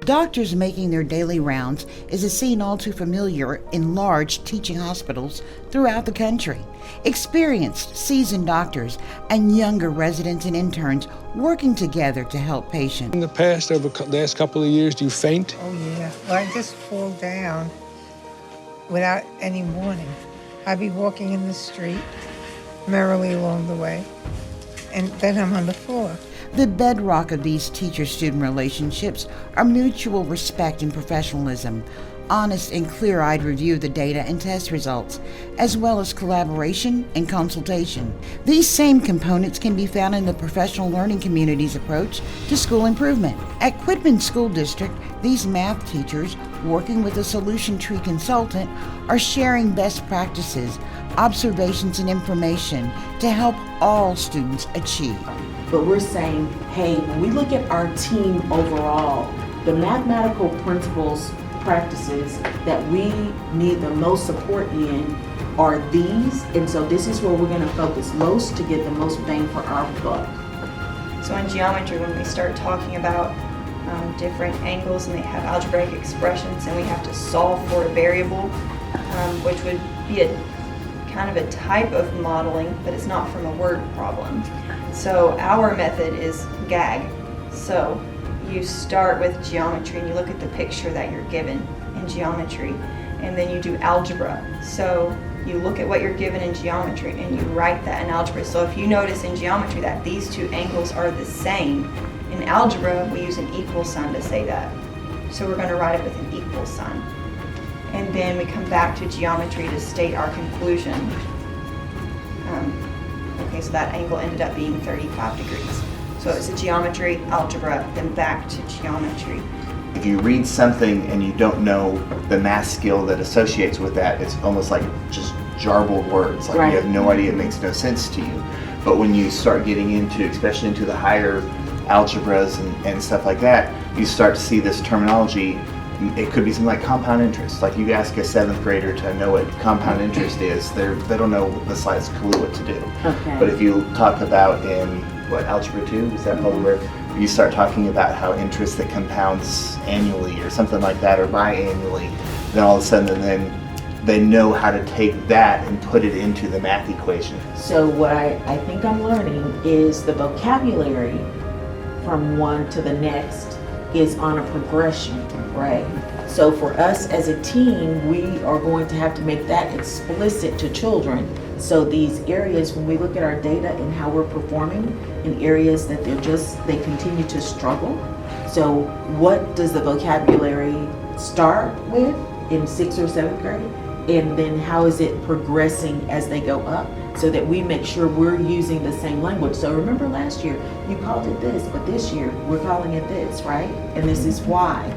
Doctors making their daily rounds is a scene all too familiar in large teaching hospitals throughout the country. Experienced, seasoned doctors and younger residents and interns working together to help patients. In the past, over the last couple of years, do you faint? Oh, yeah. Well, I just fall down without any warning. I'd be walking in the street merrily along the way, and then I'm on the floor. The bedrock of these teacher-student relationships are mutual respect and professionalism, honest and clear-eyed review of the data and test results, as well as collaboration and consultation. These same components can be found in the professional learning community's approach to school improvement. At Quitman School District, these math teachers, working with a solution tree consultant, are sharing best practices, observations, and information to help all students achieve. But we're saying, hey, when we look at our team overall, the mathematical principles, practices that we need the most support in are these, and so this is where we're going to focus most to get the most bang for our buck. So in geometry, when we start talking about different angles and they have algebraic expressions and we have to solve for a variable, which would be a kind of a type of modeling, but it's not from a word problem. So our method is GAG. So you start with geometry and you look at the picture that you're given in geometry, and then you do algebra. So you look at what you're given in geometry and you write that in algebra. So if you notice in geometry that these two angles are the same, in algebra we use an equal sign to say that. So we're going to write it with an equal sign. And then we come back to geometry to state our conclusion. Okay, so that angle ended up being 35 degrees. So it's a geometry, algebra, then back to geometry. If you read something and you don't know the math skill that associates with that, it's almost like just jarbled words. Like Right. You have no idea, it makes no sense to you. But when you start getting into, especially into the higher algebras and stuff like that, you start to see this terminology. It could be something like compound interest. Like you ask a 7th grader to know what compound interest is, they don't know the slightest clue what to do. Okay. But if you talk about in algebra 2, is that probably where you start talking about how interest that compounds annually or something like that, or biannually, then all of a sudden then they know how to take that and put it into the math equation. So what I think I'm learning is the vocabulary from one to the next is on a progression, right? So for us as a team, we are going to have to make that explicit to children. So these areas, when we look at our data and how we're performing in areas that they continue to struggle. So what does the vocabulary start with in 6th or 7th grade? And then how is it progressing as they go up, so that we make sure we're using the same language. So remember last year, you called it this, but this year we're calling it this, right? And this is why.